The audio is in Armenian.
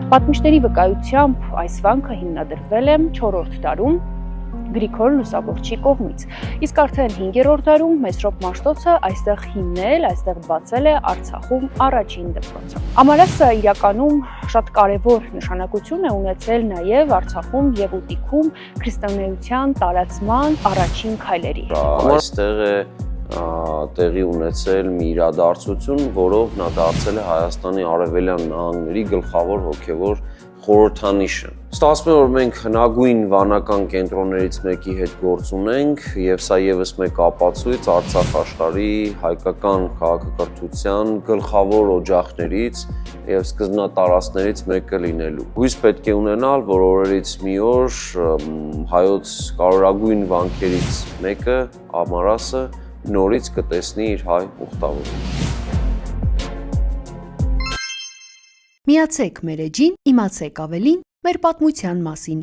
Պատմիչների վկայությամբ այս վանքը հիմնադրվել է 4-րդ դարում Գրիգոր Լուսավորչի կողմից, իսկ արդեն 5-րդ դարում Մեսրոպ Մաշտոցը այստեղ հիմնել, այստեղ բացել է Արցախում առաջին դպրոցը։ Ամալասը իրականում շատ կարևոր նշանակություն է ունեցել նաև Արցախում եւ Ուտիքում քրիստոնեության տարածման առաջին քայլերի։ Այստեղ է տեղի ունեցել մի իրադարձություն, որով նա դարձել է Հայաստանի արևելյան նահանգների գլխավոր հոգևոր խորհրդանիշը։ Ստացվում է, որ մենք հնագույն վանական կենտրոններից մեկի հետ գործ ունենք, եւ սա եւս մեկ ապացույց Արցախ աշխարհի հայկական քաղաքակրթության գլխավոր օջախներից եւ սկզբնատարածքներից մեկը լինելու։ Հույս պետք է ունենալ, որ օրերից մի օր հայոց կարևորագույն վանքերից մեկը, Ամալասը, նորից կտեսնի իր հայ ուխտավորին։ Միացեք մեր էջին, իմացեք ավելին մեր պատմության մասին։